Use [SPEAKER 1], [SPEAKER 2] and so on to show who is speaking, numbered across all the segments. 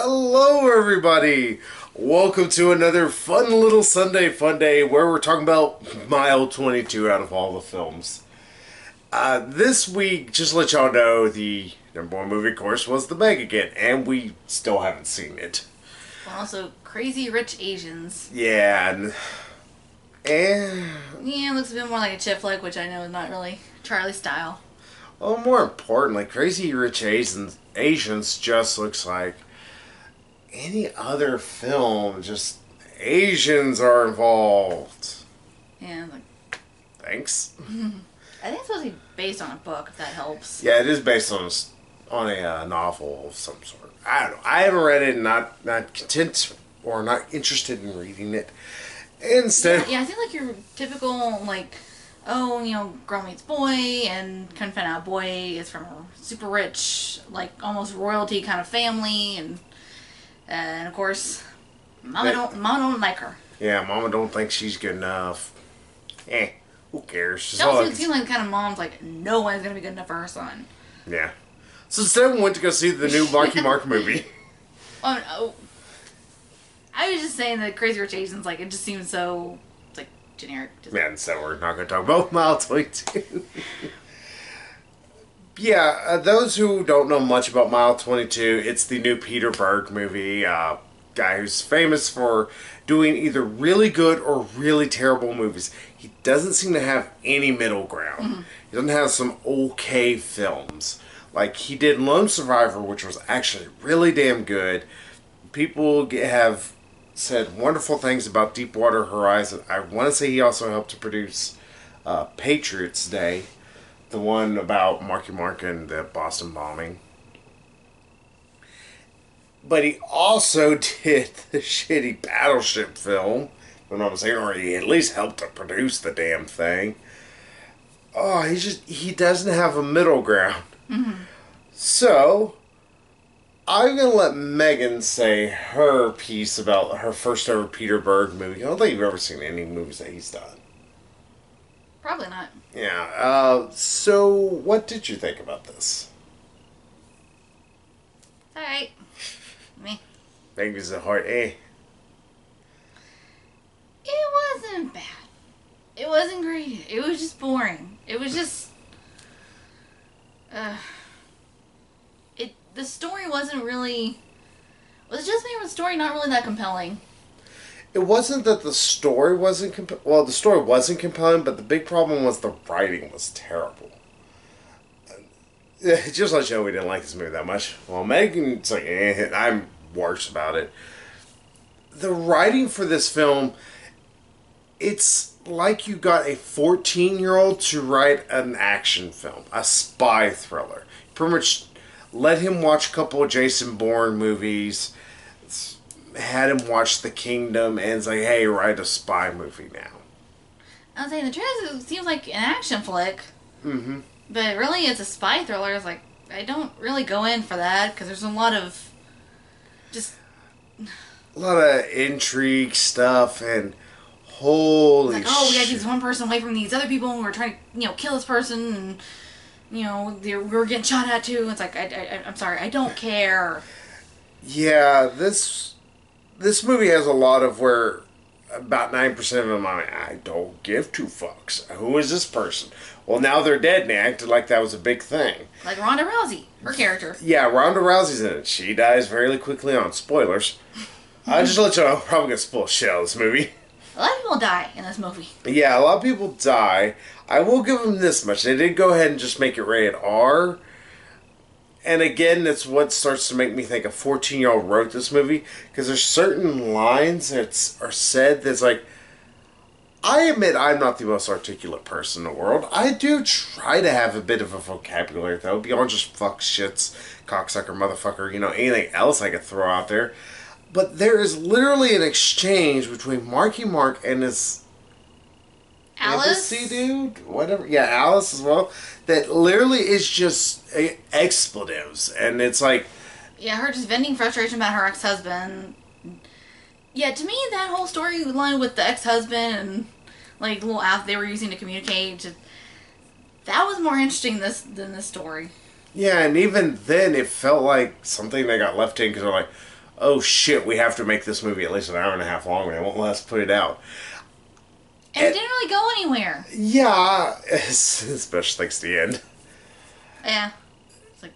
[SPEAKER 1] Hello, everybody. Welcome to another fun little Sunday Funday where we're talking about Mile 22 out of all the films. This week, just to let y'all know, the number one movie, of course, was The Meg again, and we still haven't seen it.
[SPEAKER 2] Also, Crazy Rich Asians.
[SPEAKER 1] Yeah, and
[SPEAKER 2] Yeah, it looks a bit more like a chick flick, which I know is not really Charlie's style.
[SPEAKER 1] well, more importantly, Crazy Rich Asians just looks like any other film. Just Asians are involved.
[SPEAKER 2] Yeah, like,
[SPEAKER 1] Thanks.
[SPEAKER 2] I think it's supposed to be based on a book, if that helps.
[SPEAKER 1] Yeah, it is based on a novel of some sort. I don't know. I haven't read it. Not content or not interested in reading it. Instead,
[SPEAKER 2] Yeah, I think like your typical girl meets boy and kind of find out boy is from a super rich, like almost royalty kind of family, and of course, mama don't like her.
[SPEAKER 1] Yeah, Mama don't think she's good enough. Who cares?
[SPEAKER 2] She doesn't seem like the kind of mom's like no one's gonna be good enough for her son.
[SPEAKER 1] Yeah. So instead, we went to go see the new Marky Mark movie.
[SPEAKER 2] Oh no. I was just saying that Crazy Rich Asians, like, it just seems so, like, generic.
[SPEAKER 1] Yeah, instead we're not going to talk about Mile 22. Yeah, those who don't know much about Mile 22, it's the new Peter Berg movie. Guy who's famous for doing either really good or really terrible movies. He doesn't seem to have any middle ground. Mm-hmm. He doesn't have some okay films. Like, he did Lone Survivor, which was actually really damn good. People have said wonderful things about Deepwater Horizon. I want to say he also helped to produce Patriots Day, the one about Marky Mark and the Boston bombing. But he also did the shitty Battleship film, when I was saying, or he at least helped to produce the damn thing. Oh, he doesn't have a middle ground. Mm-hmm. So I'm going to let Megan say her piece about her first ever Peter Berg movie. I don't think you've ever seen any movies that he's done.
[SPEAKER 2] Probably not.
[SPEAKER 1] Yeah. So, what did you think about this?
[SPEAKER 2] Alright. Me.
[SPEAKER 1] Megan's a hard A.
[SPEAKER 2] It wasn't bad. It wasn't great. It was just boring. It was just... The story wasn't really... Was it just me or was the story not really that compelling?
[SPEAKER 1] It wasn't that the story wasn't compelling. Well, the story wasn't compelling, but the big problem was the writing was terrible. Just let you know we didn't like this movie that much. Well, Megan's like, I'm worse about it. The writing for this film, it's like you got a 14-year-old to write an action film, a spy thriller. Pretty much let him watch a couple of Jason Bourne movies, had him watch The Kingdom, and it's like, hey, write a spy movie now.
[SPEAKER 2] I was saying, the trailer seems like an action flick. Mm-hmm. But really, it's a spy thriller. It's like, I don't really go in for that, because there's a lot of
[SPEAKER 1] intrigue stuff, and holy shit.
[SPEAKER 2] Like, oh, we got this one person away from these other people, and we're trying to, kill this person, and... we're getting shot at too. It's like, I'm sorry, I don't care.
[SPEAKER 1] Yeah, this movie has a lot of where about 9% of them, I don't give two fucks. Who is this person? Well, now they're dead and they acted like that was a big thing.
[SPEAKER 2] Like Ronda Rousey, her character.
[SPEAKER 1] Yeah, Ronda Rousey's in it. She dies very quickly on. Spoilers. I'll just let you know, I'm probably going to spoil shit out of this movie.
[SPEAKER 2] A lot of people die in this movie.
[SPEAKER 1] Yeah, a lot of people die. I will give them this much. They did go ahead and just make it rated R. And again, that's what starts to make me think a 14-year-old wrote this movie. Because there's certain lines that are said that's like, I admit I'm not the most articulate person in the world. I do try to have a bit of a vocabulary, though, beyond just fuck, shits, cocksucker, motherfucker, anything else I could throw out there. But there is literally an exchange between Marky Mark and his...
[SPEAKER 2] Alice?
[SPEAKER 1] Embassy dude? Whatever. Yeah, Alice as well. That literally is just expletives. And it's like...
[SPEAKER 2] Yeah, her just venting frustration about her ex-husband. Yeah, to me, that whole storyline with the ex-husband and, like, the little app they were using to communicate, that was more interesting than this story.
[SPEAKER 1] Yeah, and even then, it felt like something that got left in because they're like, oh shit, we have to make this movie at least an hour and a half long, or they won't let us put it out.
[SPEAKER 2] And it didn't really go anywhere.
[SPEAKER 1] Yeah, especially thanks to the end.
[SPEAKER 2] Yeah. It's like,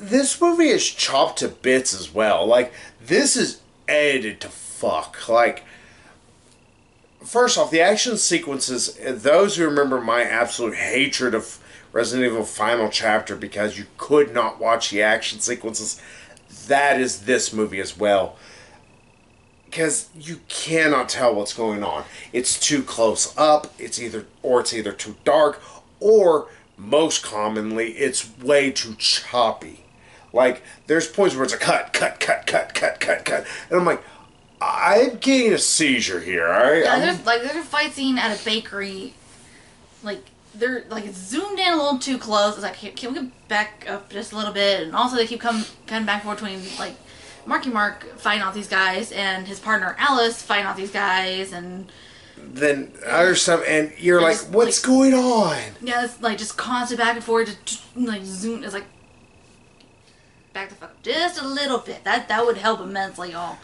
[SPEAKER 1] This movie is chopped to bits as well. Like, this is edited to fuck. Like, first off, the action sequences, those who remember my absolute hatred of Resident Evil Final Chapter because you could not watch the action sequences, that is this movie as well. Because you cannot tell what's going on. It's too close up, it's either too dark, or most commonly, it's way too choppy. Like, there's points where it's a cut, and I'm like, I'm getting a seizure here, alright?
[SPEAKER 2] yeah, there's a fight scene at a bakery. Like, it's zoomed in a little too close. It's like, can we get back up just a little bit? And also, they keep coming back and forth between, like, Marky Mark fighting off these guys and his partner Alice fighting off these guys, and
[SPEAKER 1] then other stuff, and you're like,
[SPEAKER 2] just,
[SPEAKER 1] what's going on?
[SPEAKER 2] yeah, it's like just constant back and forth, just like zoom. It's like back the fuck up just a little bit. That would help immensely. All.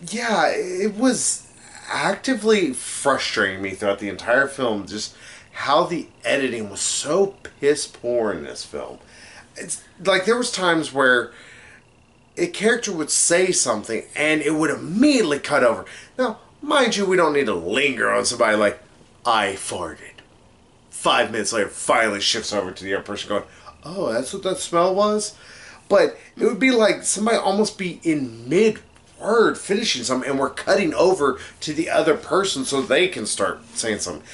[SPEAKER 1] Yeah, it was actively frustrating me throughout the entire film, just how the editing was so piss poor in this film. It's like there was times where a character would say something and it would immediately cut over. Now, mind you, we don't need to linger on somebody like, I farted. 5 minutes later, finally shifts over to the other person going, oh, that's what that smell was? But it would be like somebody almost be in mid-word finishing something and we're cutting over to the other person so they can start saying something.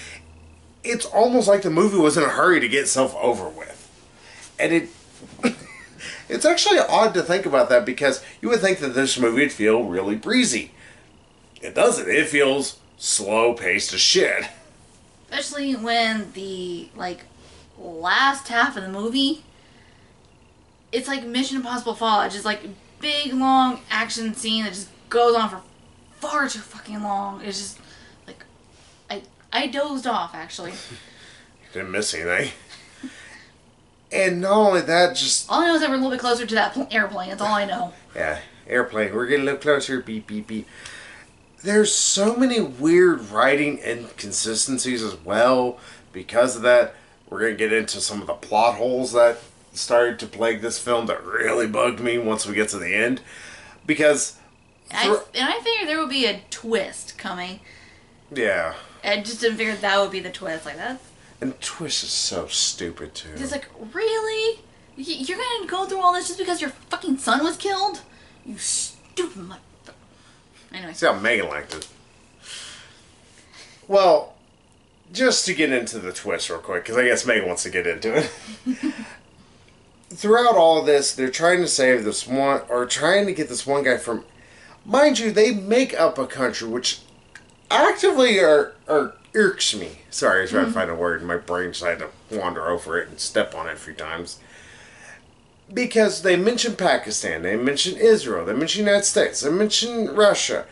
[SPEAKER 1] It's almost like the movie was in a hurry to get itself over with. And it... It's actually odd to think about that because you would think that this movie would feel really breezy. It doesn't. It feels slow-paced as shit.
[SPEAKER 2] Especially when the, like, last half of the movie, it's like Mission Impossible Fallout. Just, like, big, long action scene that just goes on for far too fucking long. It's just, like, I dozed off, actually.
[SPEAKER 1] You didn't miss anything. And not only that, just...
[SPEAKER 2] All I know is that we're a little bit closer to that airplane. That's all I know.
[SPEAKER 1] Yeah, airplane. We're getting a little closer. Beep, beep, beep. There's so many weird writing inconsistencies as well. Because of that, we're going to get into some of the plot holes that started to plague this film that really bugged me once we get to the end. Because...
[SPEAKER 2] I figured there would be a twist coming.
[SPEAKER 1] Yeah.
[SPEAKER 2] I just didn't figure that would be the twist. Like, that's...
[SPEAKER 1] And twist is so stupid, too.
[SPEAKER 2] It's like, really? You're gonna go through all this just because your fucking son was killed? You stupid motherfucker. Anyway.
[SPEAKER 1] See how Megan liked it. Well, just to get into the twist real quick, because I guess Megan wants to get into it. Throughout all of this, they're trying to save this one, or trying to get this one guy from... Mind you, they make up a country, which actively irks me. Sorry, I was trying to find a word and my brain decided to wander over it and step on it a few times. Because they mention Pakistan, they mention Israel, they mention the United States, they mention Russia.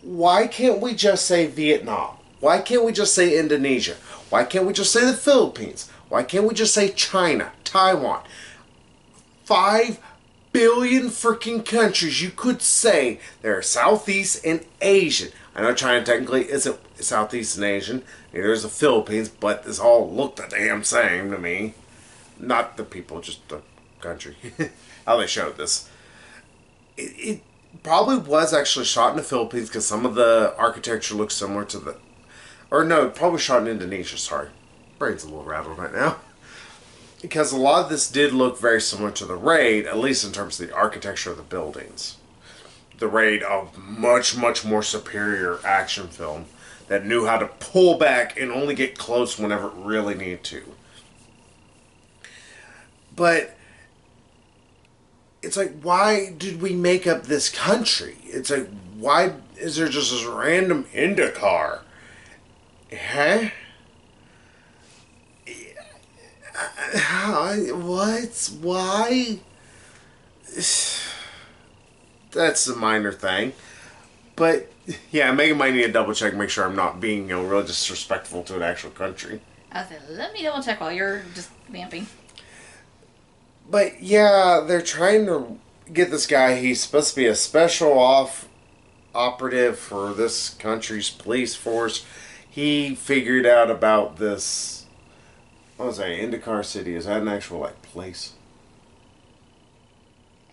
[SPEAKER 1] Why can't we just say Vietnam? Why can't we just say Indonesia? Why can't we just say the Philippines? Why can't we just say China, Taiwan? 5 billion freaking countries you could say. They're Southeast and Asian. I know China technically isn't Southeast Asian. Neither is the Philippines, but this all look the damn same to me. Not the people, just the country. How they showed this. It probably was actually shot in the Philippines because some of the architecture looks similar to the... Or no, probably shot in Indonesia, sorry. Brain's a little rattled right now. Because a lot of this did look very similar to The Raid, at least in terms of the architecture of the buildings. The Raid, a much, much more superior action film that knew how to pull back and only get close whenever it really needed to. But it's like, why did we make up this country? It's like, why is there just this random IndyCar? Huh? What? Why? That's a minor thing. But, yeah, Megan might need to double check, make sure I'm not being, really disrespectful to an actual country.
[SPEAKER 2] I said, let me double check while you're just vamping.
[SPEAKER 1] But, yeah, they're trying to get this guy. He's supposed to be a special operative for this country's police force. He figured out about this. What was that? Indicar City. Is that an actual like place?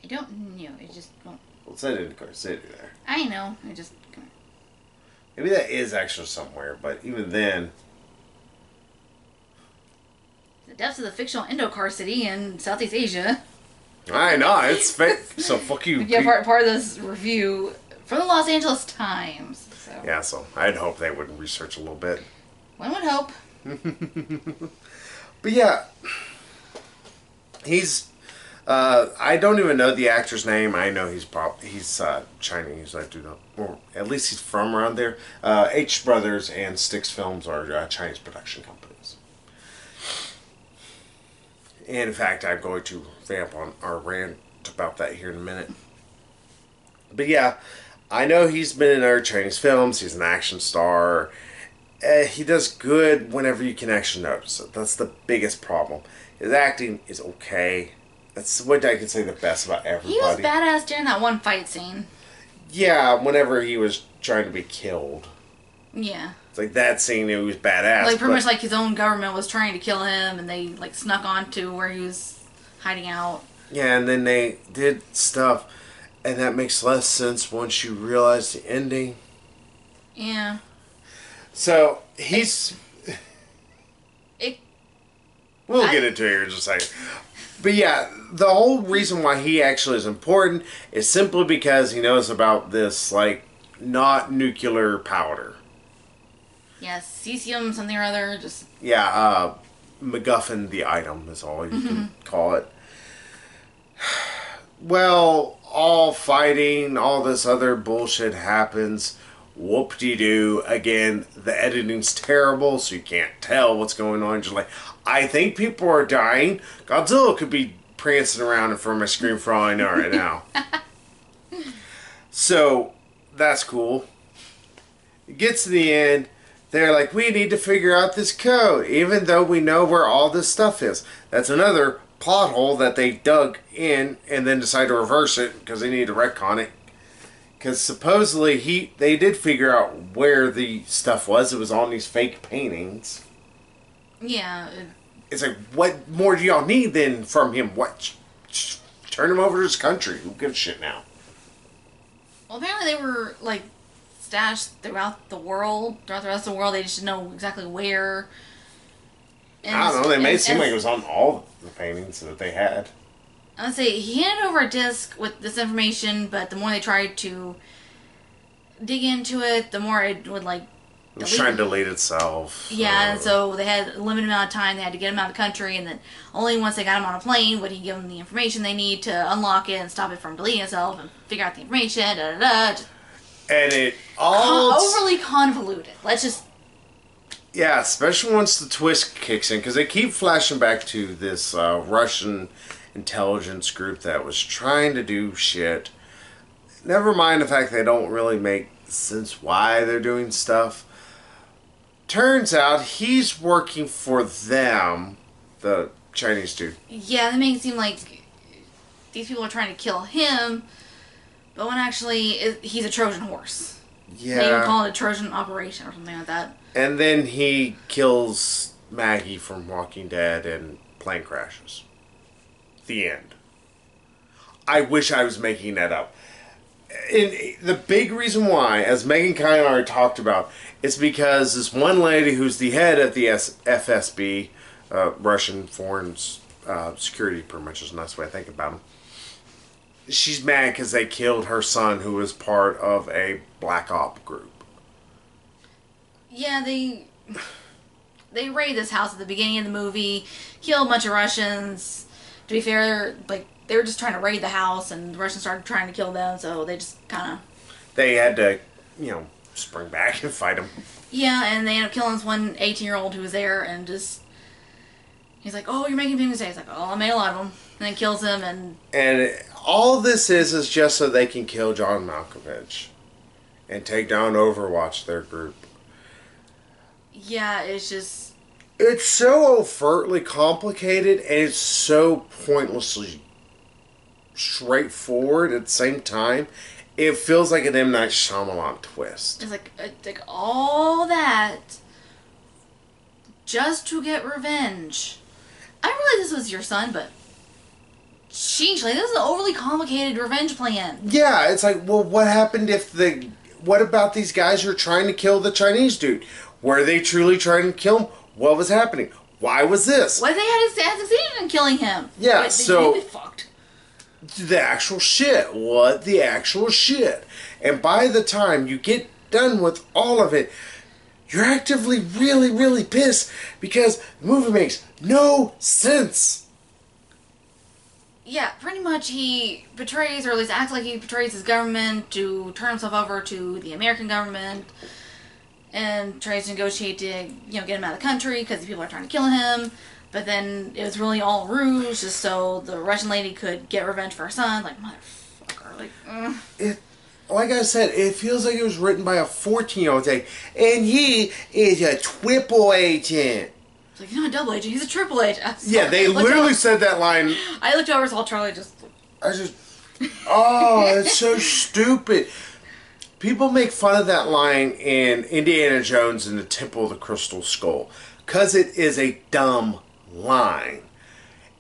[SPEAKER 2] I don't know. It just won't.
[SPEAKER 1] Well, it said Indicar City there.
[SPEAKER 2] I know. I just.
[SPEAKER 1] Maybe that is actually somewhere, but even then.
[SPEAKER 2] The depths of the fictional Indokar city in Southeast Asia.
[SPEAKER 1] I know, it's fake. So fuck you.
[SPEAKER 2] Yeah, part of this review from the Los Angeles Times. So.
[SPEAKER 1] Yeah, so I'd hope they would research a little bit.
[SPEAKER 2] One would hope.
[SPEAKER 1] But yeah, he's. I don't even know the actor's name. I know he's Chinese. I do know, or at least he's from around there. H Brothers and Styx Films are Chinese production companies. And in fact, I'm going to vamp on our rant about that here in a minute. But yeah, I know he's been in other Chinese films. He's an action star. He does good whenever you can actually notice it. That's the biggest problem. His acting is okay. That's what I can say the best about everybody.
[SPEAKER 2] He was badass during that one fight scene.
[SPEAKER 1] Yeah, whenever he was trying to be killed.
[SPEAKER 2] Yeah.
[SPEAKER 1] It's like that scene, it was badass.
[SPEAKER 2] Like, pretty much like his own government was trying to kill him, and they, like, snuck onto where he was hiding out.
[SPEAKER 1] Yeah, and then they did stuff, and that makes less sense once you realize the ending.
[SPEAKER 2] Yeah.
[SPEAKER 1] So, he's... We'll get into it here in just a second. But yeah, the whole reason why he actually is important is simply because he knows about this, like, not nuclear powder.
[SPEAKER 2] Yeah, cesium something or other, just...
[SPEAKER 1] Yeah, MacGuffin the item is all you can call it. Well, all fighting, all this other bullshit happens. Whoop-de-doo. Again, the editing's terrible, so you can't tell what's going on. Just like, I think people are dying. Godzilla could be prancing around in front of my screen for all I know right now. So, that's cool. It gets to the end. They're like, we need to figure out this code, even though we know where all this stuff is. That's another plot hole that they dug in and then decided to reverse it because they needed to retcon it. Because supposedly they did figure out where the stuff was. It was on these fake paintings.
[SPEAKER 2] Yeah.
[SPEAKER 1] It's like, what more do y'all need then from him? What? Turn him over to his country. Who gives a shit now?
[SPEAKER 2] Well, apparently they were, like, stashed throughout the rest of the world. They just didn't know exactly where. And
[SPEAKER 1] I don't know. They made it seem like it was on all the paintings that they had.
[SPEAKER 2] I would say he handed over a disc with this information, but the more they tried to dig into it, the more it would, like,
[SPEAKER 1] It was trying to delete itself.
[SPEAKER 2] Yeah, and so they had a limited amount of time. They had to get him out of the country, and then only once they got him on a plane would he give them the information they need to unlock it and stop it from deleting itself and figure out the information.
[SPEAKER 1] And it all
[SPEAKER 2] overly convoluted. Let's just.
[SPEAKER 1] Yeah, especially once the twist kicks in, because they keep flashing back to this Russian intelligence group that was trying to do shit. Never mind the fact they don't really make sense why they're doing stuff. Turns out he's working for them, the Chinese dude.
[SPEAKER 2] Yeah, they make it seem like these people are trying to kill him, but when actually he's a Trojan horse.
[SPEAKER 1] Yeah.
[SPEAKER 2] They even call it a Trojan operation or something like that.
[SPEAKER 1] And then he kills Maggie from Walking Dead and plane crashes. The end. I wish I was making that up. And the big reason why, as Megan kind of already talked about, is because this one lady who's the head of the FSB, Russian Foreign Security, pretty much is a nice way to think about them. She's mad because they killed her son, who was part of a black op group.
[SPEAKER 2] Yeah, they raided this house at the beginning of the movie, killed a bunch of Russians. To be fair, like, they were just trying to raid the house, and the Russians started trying to kill them, so they just kind of...
[SPEAKER 1] They had to, spring back and fight them.
[SPEAKER 2] Yeah, and they ended up killing this one 18-year-old who was there, and just... He's like, oh, you're making big mistakes. Like, oh, I made a lot of them. And then kills him, and...
[SPEAKER 1] And all this is just so they can kill John Malkovich. And take down Overwatch, their group.
[SPEAKER 2] Yeah, it's just...
[SPEAKER 1] It's so overtly complicated, and it's so pointlessly straightforward at the same time. It feels like an M. Night Shyamalan twist.
[SPEAKER 2] It's like all that just to get revenge. I realize this was your son, but sheesh, like this is an overly complicated revenge plan.
[SPEAKER 1] Yeah, it's like, well, what happened if what about these guys who are trying to kill the Chinese dude? Were they truly trying to kill him? What was happening? Why was this?
[SPEAKER 2] What if they had succeeded in killing him?
[SPEAKER 1] Yeah, so
[SPEAKER 2] they'd be fucked.
[SPEAKER 1] The actual shit. What the actual shit? And by the time you get done with all of it, you're actively really, really pissed because the movie makes no sense.
[SPEAKER 2] Yeah, pretty much he betrays, or at least acts like he betrays his government to turn himself over to the American government and tries to negotiate to, get him out of the country because the people are trying to kill him. But then it was really all ruse just so the Russian lady could get revenge for her son. Like, motherfucker. Like,
[SPEAKER 1] Like I said, it feels like it was written by a 14-year-old saying, and he is a triple agent.
[SPEAKER 2] It's like, he's not a double agent, he's a triple agent.
[SPEAKER 1] Yeah, they literally said that line.
[SPEAKER 2] I looked over, saw Charlie
[SPEAKER 1] it's so stupid. People make fun of that line in Indiana Jones and the Temple of the Crystal Skull because it is a dumb line.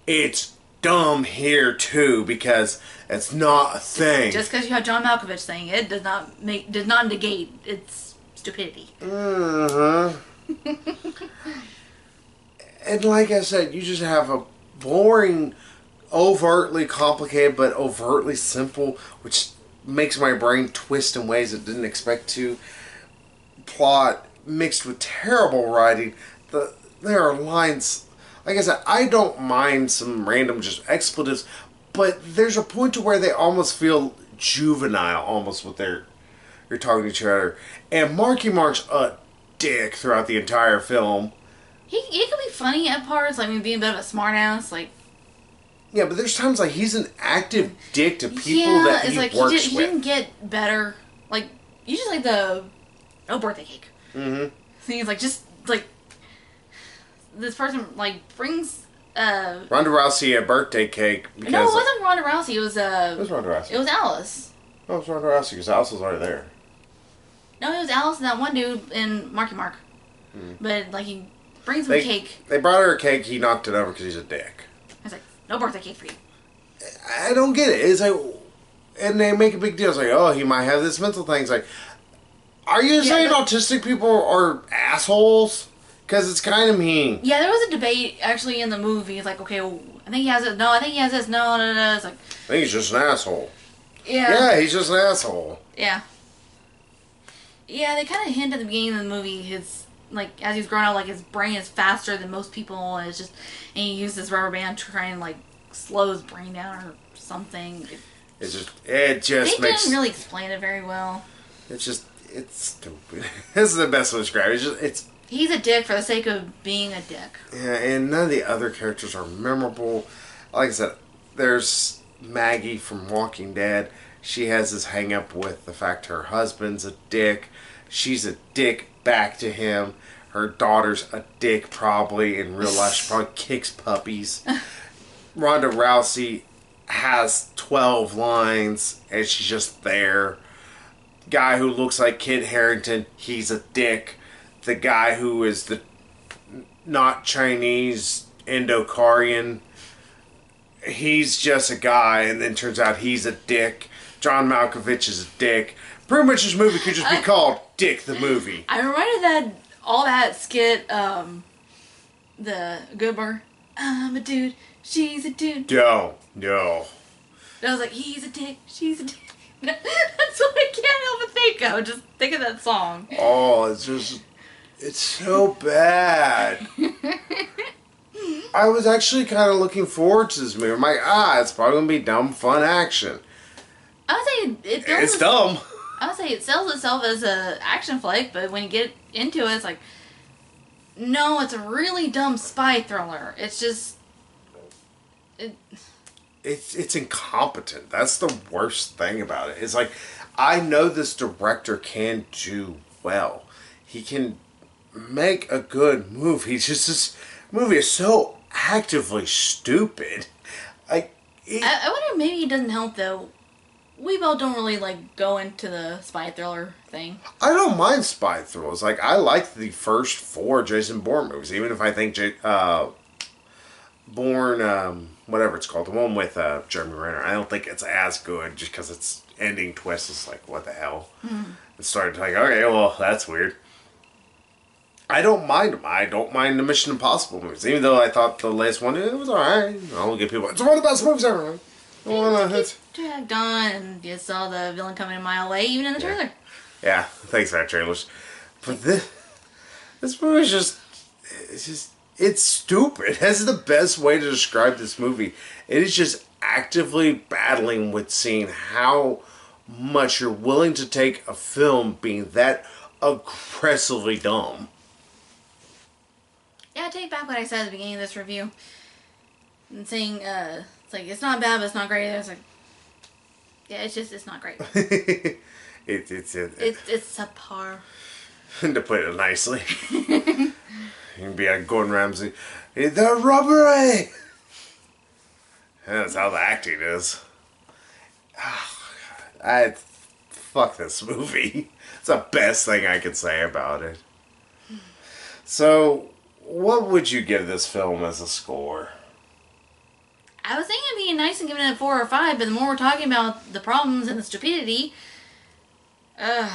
[SPEAKER 1] It's dumb here too because it's not a thing.
[SPEAKER 2] Just because you have John Malkovich saying it does not negate its stupidity.
[SPEAKER 1] And like I said, you just have a boring, overtly complicated but overtly simple, which makes my brain twist in ways it didn't expect to. Plot mixed with terrible writing. There are lines. Like I said, I don't mind some random just expletives, but there's a point to where they almost feel juvenile, almost with you're talking to each other. And Marky Mark's a dick throughout the entire film.
[SPEAKER 2] He can be funny at parts, like being a bit of a smartass, like.
[SPEAKER 1] Yeah, but there's times like he's an active dick to people that he works with.
[SPEAKER 2] He didn't get better. Like, you just like the birthday cake.
[SPEAKER 1] Mm-hmm.
[SPEAKER 2] Things like just like this person like brings
[SPEAKER 1] Ronda Rousey a birthday cake because
[SPEAKER 2] no, it wasn't Ronda Rousey. It was
[SPEAKER 1] Ronda Rousey.
[SPEAKER 2] It was Alice.
[SPEAKER 1] Oh, it was Ronda Rousey because Alice was already there.
[SPEAKER 2] No, it was Alice and that one dude in Marky Mark. Mm. But like he brings him cake.
[SPEAKER 1] They brought her a cake. He knocked it over because he's a dick.
[SPEAKER 2] I was like, no birthday cake for you.
[SPEAKER 1] I don't get it. It's like, and they make a big deal. It's like, oh, he might have this mental thing. It's like, are you saying autistic people are assholes? Because it's kind of mean.
[SPEAKER 2] Yeah, there was a debate actually in the movie. It's like, okay, well, I think he has it. No, I think he has this. No, no, no. It's like,
[SPEAKER 1] I think he's just an asshole.
[SPEAKER 2] Yeah.
[SPEAKER 1] Yeah, he's just an asshole.
[SPEAKER 2] Yeah. Yeah, they kind of hint at the beginning of the movie his, like, as he's growing up, like, his brain is faster than most people, and and he used this rubber band to try and, like, slow his brain down or something.
[SPEAKER 1] It just makes...
[SPEAKER 2] They didn't really explain it very well.
[SPEAKER 1] It's stupid. This is the best way to describe it.
[SPEAKER 2] He's a dick for the sake of being a dick.
[SPEAKER 1] Yeah, and none of the other characters are memorable. Like I said, there's Maggie from Walking Dead. She has this hang up with the fact her husband's a dick. She's a dick back to him. Her daughter's a dick probably. In real life, she probably kicks puppies. Ronda Rousey has 12 lines and she's just there. Guy who looks like Kit Harington, he's a dick. The guy who is the not Chinese Indo-Korean, he's just a guy, and then turns out he's a dick. John Malkovich is a dick. Pretty much this movie could just be called Dick the Movie.
[SPEAKER 2] I reminded all that skit, the Good Burger. I'm a dude, she's a dude.
[SPEAKER 1] No.
[SPEAKER 2] I was like, he's a dick, she's a dick. That's what I can't help but think of. Just think of that song.
[SPEAKER 1] Oh, it's so bad. I was actually kind of looking forward to this movie. I'm like, it's probably going to be dumb, fun action.
[SPEAKER 2] I would say
[SPEAKER 1] it's dumb.
[SPEAKER 2] I would say it sells itself as a action flick, but when you get into it, it's like, no, it's a really dumb spy thriller. It's just...
[SPEAKER 1] It's incompetent. That's the worst thing about it. It's like, I know this director can do well. He can make a good movie. This movie is so actively stupid. It,
[SPEAKER 2] I wonder, maybe it doesn't help though. We both don't really like go into the spy thriller thing.
[SPEAKER 1] I don't mind spy thrillers. Like, I like the first four Jason Bourne movies, even if I think Bourne, whatever it's called, the one with Jeremy Renner, I don't think it's as good just because its ending twist is like, what the hell? It started like, okay, well, that's weird. I don't mind them. I don't mind the Mission Impossible movies, even though I thought the latest one, it was alright. I'll give people, it's one of the best movies ever.
[SPEAKER 2] It's dragged on, and you saw the villain coming a mile away, even in the trailer.
[SPEAKER 1] Yeah, thanks for that trailers. But this movie is it's stupid. That's the best way to describe this movie. It is just actively battling with seeing how much you're willing to take a film being that aggressively dumb.
[SPEAKER 2] Yeah, I take back what I said at the beginning of this review. And saying, it's like, it's not bad, but it's not great. It's like, yeah, it's not great.
[SPEAKER 1] It's
[SPEAKER 2] subpar.
[SPEAKER 1] to put it nicely. You can be like Gordon Ramsay. The robbery! That's how the acting is. Fuck this movie. It's the best thing I could say about it. So, what would you give this film as a score?
[SPEAKER 2] I was thinking of being nice and giving it a 4 or 5, but the more we're talking about the problems and the stupidity, I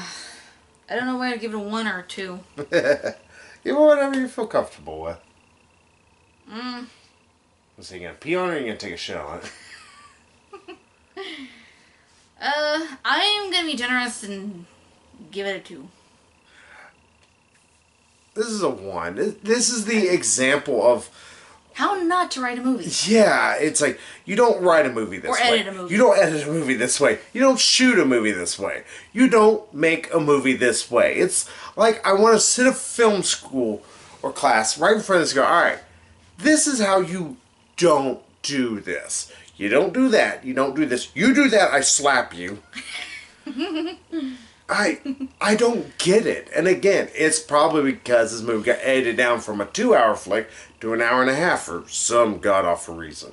[SPEAKER 2] don't know whether to give it a 1 or a 2.
[SPEAKER 1] Give it whatever you feel comfortable with. So you gonna pee on it or you gonna take a shit on it?
[SPEAKER 2] I am gonna be generous and give it a 2.
[SPEAKER 1] This is a 1. This is the example of
[SPEAKER 2] how not to write a movie.
[SPEAKER 1] Yeah, it's like, you don't write a movie this way.
[SPEAKER 2] Or edit a movie.
[SPEAKER 1] You don't edit a movie this way. You don't shoot a movie this way. You don't make a movie this way. It's like, I want to sit a film school or class right in front of this and go, alright, this is how you don't do this. You don't do that. You don't do this. You do that, I slap you. I don't get it. And again, it's probably because this movie got edited down from a 2-hour flick to an hour and a half for some god-awful reason.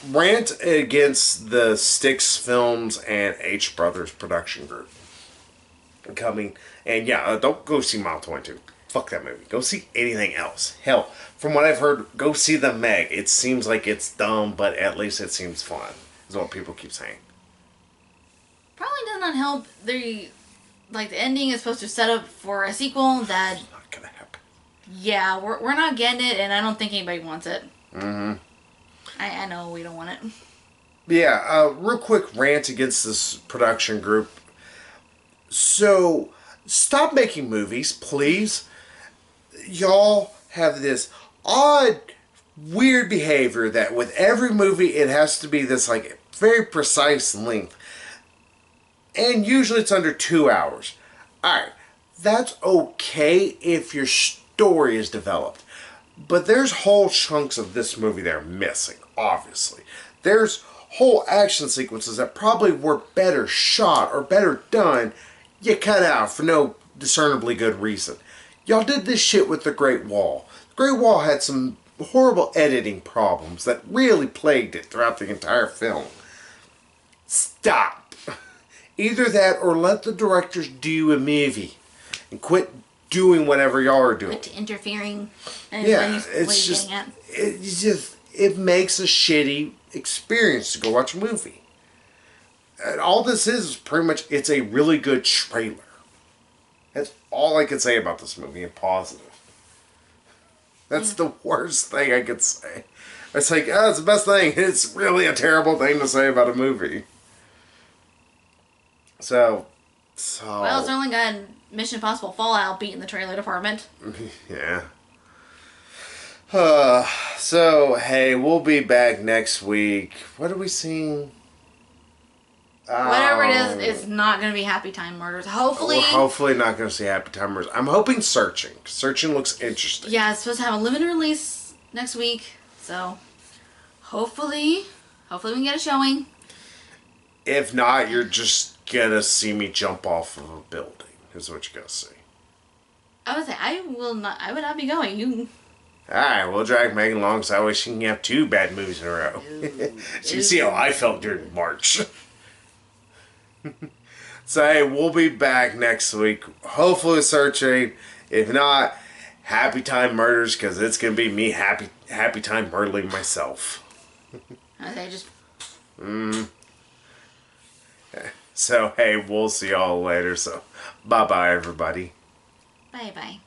[SPEAKER 1] Rant against the Styx Films and H Brothers production group. Coming. And yeah, don't go see Mile 22. Fuck that movie. Go see anything else. Hell, from what I've heard, go see The Meg. It seems like it's dumb, but at least it seems fun. Is what people keep saying.
[SPEAKER 2] Probably does not help. The ending is supposed to set up for a sequel that...
[SPEAKER 1] It's not gonna happen.
[SPEAKER 2] Yeah, we're not getting it, and I don't think anybody wants it. Mm-hmm. I know we don't want it.
[SPEAKER 1] Yeah, real quick rant against this production group. So, stop making movies, please. Y'all have this odd, weird behavior that with every movie it has to be this, like, very precise length. And usually it's under 2 hours. Alright, that's okay if your story is developed. But there's whole chunks of this movie that are missing, obviously. There's whole action sequences that probably were better shot or better done, you cut out for no discernibly good reason. Y'all did this shit with The Great Wall. The Great Wall had some horrible editing problems that really plagued it throughout the entire film. Stop. Either that or let the directors do a movie and quit doing whatever y'all are doing.
[SPEAKER 2] Quit interfering.
[SPEAKER 1] Yeah, it's just, it makes a shitty experience to go watch a movie. And all this is pretty much, it's a really good trailer. That's all I can say about this movie in positive. That's the worst thing I could say. It's like, oh, it's the best thing. It's really a terrible thing to say about a movie. So.
[SPEAKER 2] Well, it's only got Mission Impossible Fallout beating the trailer department.
[SPEAKER 1] Yeah. So, hey, we'll be back next week. What are we seeing?
[SPEAKER 2] Whatever it is, it's not going to be Happy Time Murders. Hopefully.
[SPEAKER 1] We're hopefully not going to see Happy Time Murders. I'm hoping Searching. Searching looks interesting.
[SPEAKER 2] Yeah, it's supposed to have a limited release next week. So, hopefully we can get a showing.
[SPEAKER 1] If not, you're just going to see me jump off of a building. Is what you're going to see.
[SPEAKER 2] I would say, I would not be going.
[SPEAKER 1] Alright, we'll drag Megan along so that way she can have 2 bad movies in a row. So you see how I felt during March. So hey, we'll be back next week. Hopefully with searching. If not, happy time murders, because it's gonna be me happy time murdering myself.
[SPEAKER 2] Okay, just
[SPEAKER 1] So hey, we'll see y'all later. So bye bye everybody.
[SPEAKER 2] bye bye.